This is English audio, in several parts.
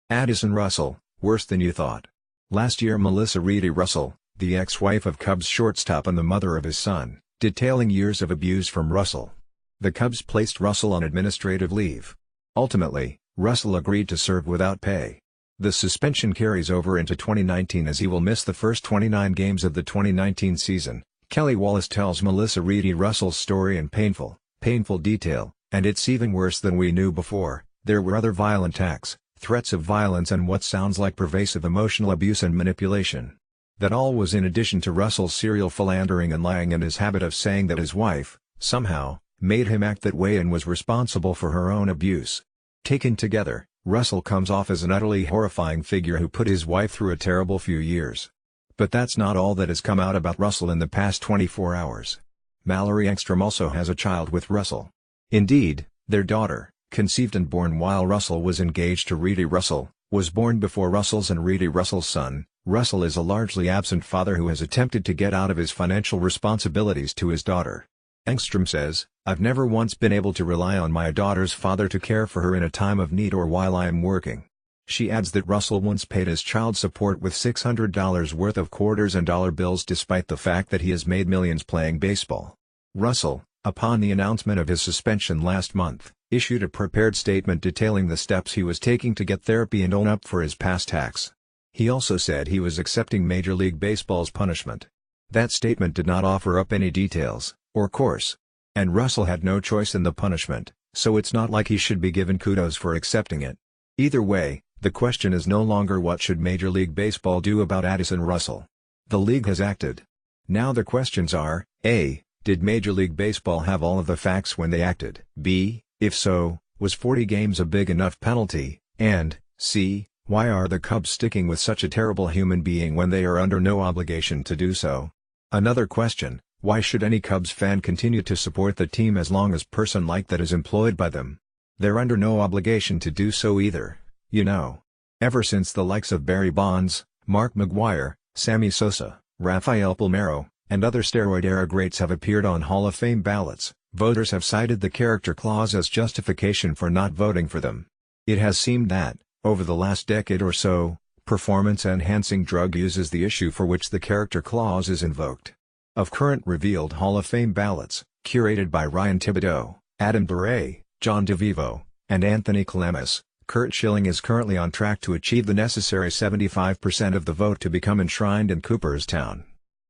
Addison Russell, worse than you thought. Last year Melissa Reidy-Russell, the ex-wife of Cubs shortstop and the mother of his son, detailing years of abuse from Russell. The Cubs placed Russell on administrative leave. Ultimately, Russell agreed to serve without pay. The suspension carries over into 2019 as he will miss the first 29 games of the 2019 season. Kelly Wallace tells Melissa Reidy-Russell's story in painful detail, and it's even worse than we knew before. There were other violent acts, threats of violence and what sounds like pervasive emotional abuse and manipulation. That all was in addition to Russell's serial philandering and lying and his habit of saying that his wife, somehow, made him act that way and was responsible for her own abuse. Taken together, Russell comes off as an utterly horrifying figure who put his wife through a terrible few years. But that's not all that has come out about Russell in the past 24 hours. Mallory Engstrom also has a child with Russell. Indeed, their daughter, conceived and born while Russell was engaged to Reidy-Russell, was born before Russell's and Reidy-Russell's son. Russell is a largely absent father who has attempted to get out of his financial responsibilities to his daughter. Engstrom says, "I've never once been able to rely on my daughter's father to care for her in a time of need or while I am working." She adds that Russell once paid his child support with $600 worth of quarters and dollar bills despite the fact that he has made millions playing baseball. Russell, upon the announcement of his suspension last month, issued a prepared statement detailing the steps he was taking to get therapy and own up for his past acts. He also said he was accepting Major League Baseball's punishment. That statement did not offer up any details, or course. And Russell had no choice in the punishment, so it's not like he should be given kudos for accepting it. Either way, the question is no longer what should Major League Baseball do about Addison Russell. The league has acted. Now the questions are, A. Did Major League Baseball have all of the facts when they acted? B. If so, was 40 games a big enough penalty? And, C. Why are the Cubs sticking with such a terrible human being when they are under no obligation to do so? Another question, why should any Cubs fan continue to support the team as long as person like that is employed by them? They're under no obligation to do so either, you know. Ever since the likes of Barry Bonds, Mark McGwire, Sammy Sosa, Rafael Palmeiro, and other steroid-era greats have appeared on Hall of Fame ballots, voters have cited the character clause as justification for not voting for them. It has seemed that, over the last decade or so, performance-enhancing drug use is the issue for which the character clause is invoked. Of current revealed Hall of Fame ballots, curated by Ryan Thibodeau, Adam Duray, John DeVivo, and Anthony Calamis, Curt Schilling is currently on track to achieve the necessary 75% of the vote to become enshrined in Cooperstown.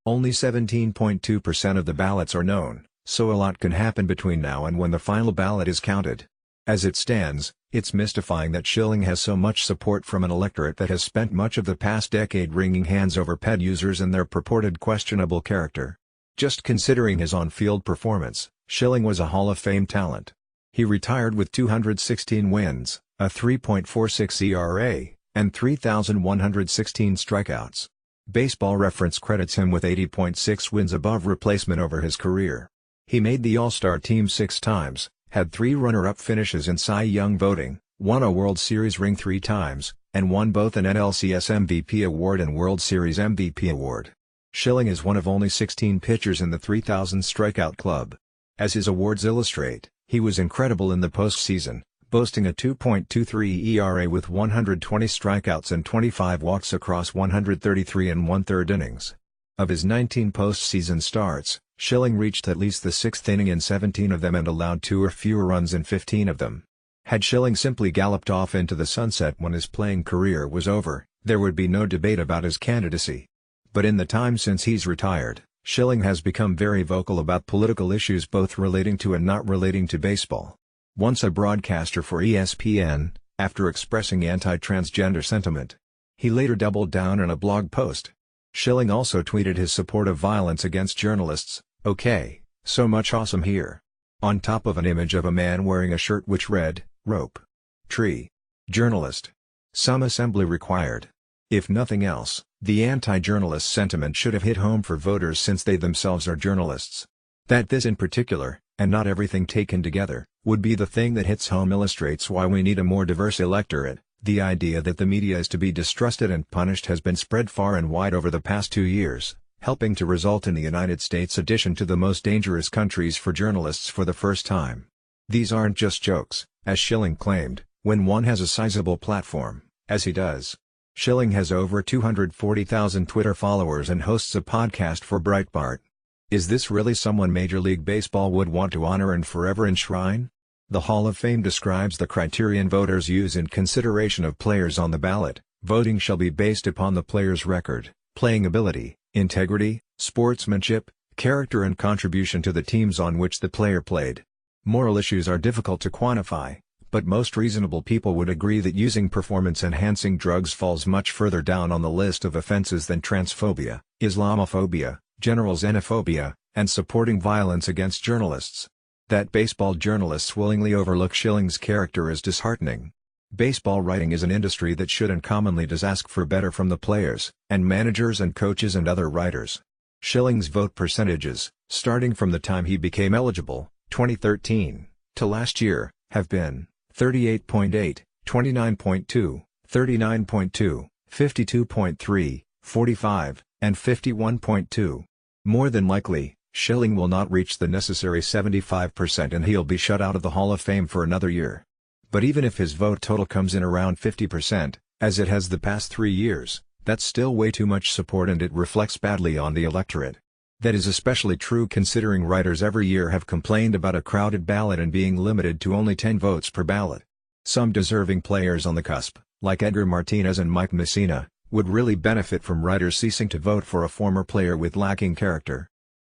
Only 17.2% of the ballots are known, so a lot can happen between now and when the final ballot is counted. As it stands, it's mystifying that Schilling has so much support from an electorate that has spent much of the past decade wringing hands over pet users and their purported questionable character. Just considering his on-field performance, Schilling was a Hall of Fame talent. He retired with 216 wins, a 3.46 ERA, and 3,116 strikeouts. Baseball Reference credits him with 80.6 wins above replacement over his career. He made the All-Star team 6 times, had 3 runner-up finishes in Cy Young voting, won a World Series ring 3 times, and won both an NLCS MVP award and World Series MVP award. Schilling is one of only 16 pitchers in the 3,000 strikeout club. As his awards illustrate, he was incredible in the postseason, boasting a 2.23 ERA with 120 strikeouts and 25 walks across 133 1/3 innings. Of his 19 postseason starts, Schilling reached at least the 6th inning in 17 of them and allowed 2 or fewer runs in 15 of them. Had Schilling simply galloped off into the sunset when his playing career was over, there would be no debate about his candidacy. But in the time since he's retired, Schilling has become very vocal about political issues both relating to and not relating to baseball. Once a broadcaster for ESPN, after expressing anti-transgender sentiment, he later doubled down in a blog post. Schilling also tweeted his support of violence against journalists. "Okay, so much awesome here." On top of an image of a man wearing a shirt which read, "Rope. Tree. Journalist. Some assembly required." If nothing else, the anti-journalist sentiment should have hit home for voters since they themselves are journalists. That this in particular, and not everything taken together, would be the thing that hits home illustrates why we need a more diverse electorate. The idea that the media is to be distrusted and punished has been spread far and wide over the past 2 years, helping to result in the United States' addition to the most dangerous countries for journalists for the first time. These aren't just jokes, as Schilling claimed, when one has a sizable platform. as he does. Schilling has over 240,000 Twitter followers and hosts a podcast for Breitbart. Is this really someone Major League Baseball would want to honor and forever enshrine? The Hall of Fame describes the criterion voters use in consideration of players on the ballot. Voting shall be based upon the player's record, playing ability, integrity, sportsmanship, character and contribution to the teams on which the player played. Moral issues are difficult to quantify, but most reasonable people would agree that using performance-enhancing drugs falls much further down on the list of offenses than transphobia, Islamophobia, general xenophobia, and supporting violence against journalists. That baseball journalists willingly overlook Schilling's character is disheartening. Baseball writing is an industry that should and commonly does ask for better from the players, and managers and coaches and other writers. Schilling's vote percentages, starting from the time he became eligible, 2013, to last year, have been 38.8, 29.2, 39.2, 52.3, 45, and 51.2. More than likely, Schilling will not reach the necessary 75% and he'll be shut out of the Hall of Fame for another year. But even if his vote total comes in around 50%, as it has the past 3 years, that's still way too much support and it reflects badly on the electorate. That is especially true considering writers every year have complained about a crowded ballot and being limited to only 10 votes per ballot. Some deserving players on the cusp, like Edgar Martinez and Mike Messina, would really benefit from writers ceasing to vote for a former player with lacking character.